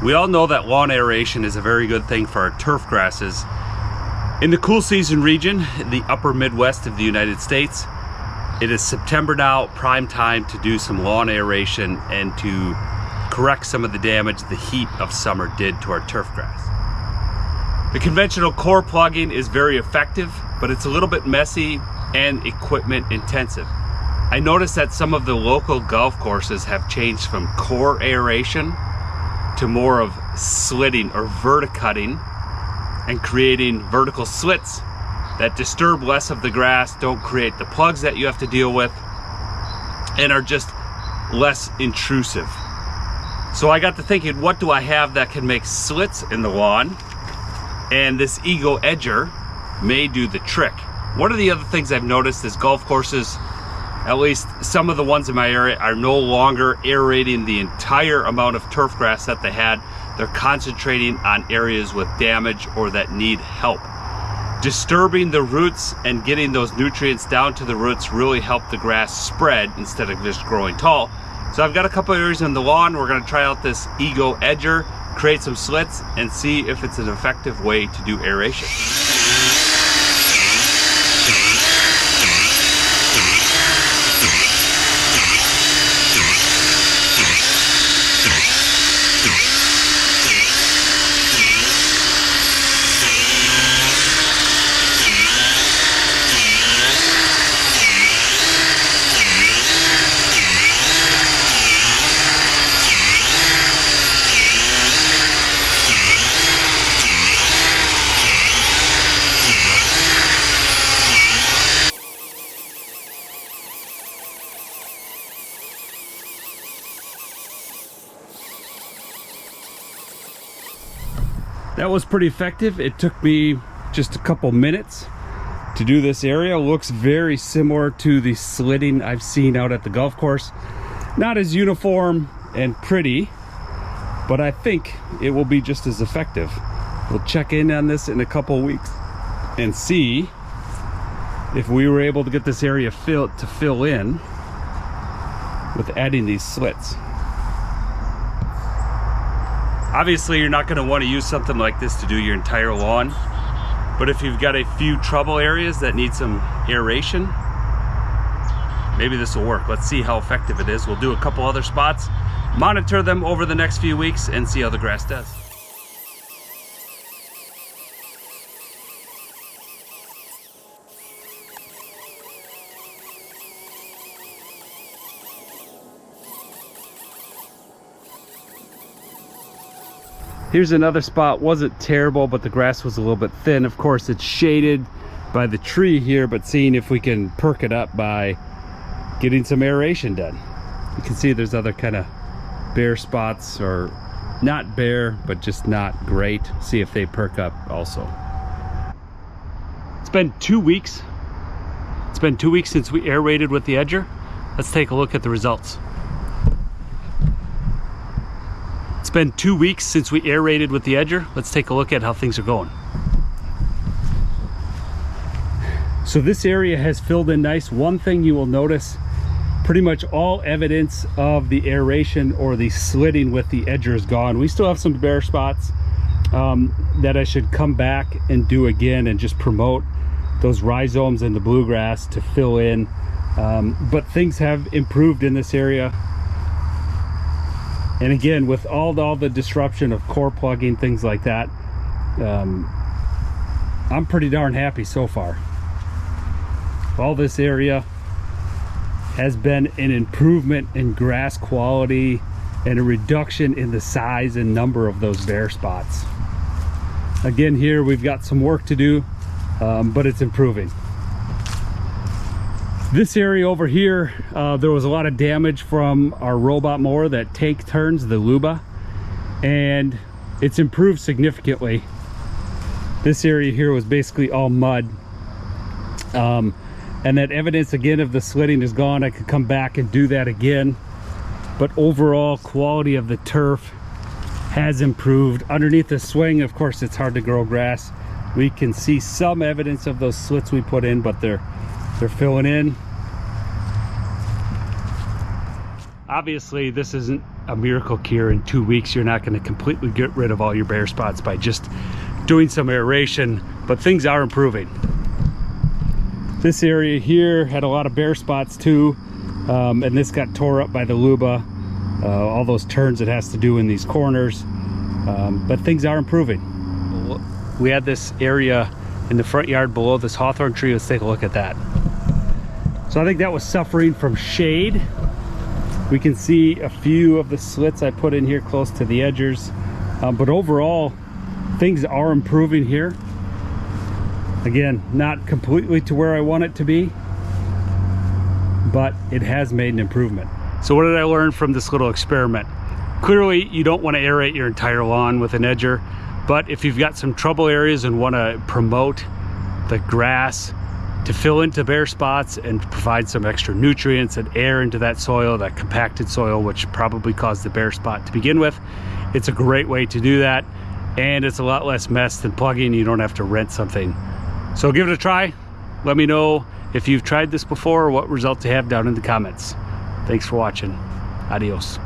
We all know that lawn aeration is a very good thing for our turf grasses. In the cool season region, the upper Midwest of the United States, it is September now, prime time to do some lawn aeration and to correct some of the damage the heat of summer did to our turf grass. The conventional core plugging is very effective, but it's a little bit messy and equipment intensive. I noticed that some of the local golf courses have changed from core aeration to more of slitting or verticutting and creating vertical slits that disturb less of the grass, don't create the plugs that you have to deal with, and are just less intrusive. So I got to thinking, what do I have that can make slits in the lawn? And this Ego Edger may do the trick. One of the other things I've noticed is golf courses, at least some of the ones in my area, are no longer aerating the entire amount of turf grass that they had. They're concentrating on areas with damage or that need help. Disturbing the roots and getting those nutrients down to the roots really help the grass spread instead of just growing tall. So I've got a couple areas on the lawn. We're gonna try out this Ego Edger, create some slits, and see if it's an effective way to do aeration. That was pretty effective. It took me just a couple minutes to do this area. Looks very similar to the slitting I've seen out at the golf course. Not as uniform and pretty, but I think it will be just as effective. We'll check in on this in a couple weeks and see if we were able to get this area to fill in with adding these slits. Obviously, you're not going to want to use something like this to do your entire lawn, but if you've got a few trouble areas that need some aeration, maybe this will work. Let's see how effective it is. We'll do a couple other spots, monitor them over the next few weeks, and see how the grass does. Here's another spot. Wasn't terrible, but the grass was a little bit thin. Of course, it's shaded by the tree here, but seeing if we can perk it up by getting some aeration done. You can see there's other kind of bare spots, or not bare, but just not great. See if they perk up also. It's been 2 weeks. It's been 2 weeks since we aerated with the Edger. Let's take a look at the results. It's been 2 weeks since we aerated with the Edger. Let's take a look at how things are going. So this area has filled in nice. One thing you will notice, pretty much all evidence of the aeration or the slitting with the Edger is gone. We still have some bare spots that I should come back and do again and just promote those rhizomes and the bluegrass to fill in. But things have improved in this area. And again, with all the disruption of core plugging, things like that, I'm pretty darn happy so far. All this area has been an improvement in grass quality and a reduction in the size and number of those bare spots. Again, here we've got some work to do, but it's improving. This area over here, there was a lot of damage from our robot mower that take turns, the Luba, and it's improved significantly. This area here was basically all mud, and that evidence again of the slitting is gone. I could come back and do that again, but overall quality of the turf has improved. Underneath the swing, of course, it's hard to grow grass. We can see some evidence of those slits we put in, but they're filling in. Obviously, this isn't a miracle cure. In 2 weeks, you're not going to completely get rid of all your bare spots by just doing some aeration, but things are improving. This area here had a lot of bare spots too, and this got tore up by the luba, all those turns it has to do in these corners, but things are improving. We had this area in the front yard below this hawthorn tree. Let's take a look at that. So I think that was suffering from shade. We can see a few of the slits I put in here close to the edges, but overall things are improving here. Again, not completely to where I want it to be, but it has made an improvement. So what did I learn from this little experiment? Clearly, you don't want to aerate your entire lawn with an edger, but if you've got some trouble areas and want to promote the grass to fill into bare spots and provide some extra nutrients and air into that soil, that compacted soil, which probably caused the bare spot to begin with, it's a great way to do that. And it's a lot less mess than plugging. You don't have to rent something. So give it a try. Let me know if you've tried this before or what results you have down in the comments. Thanks for watching. Adios.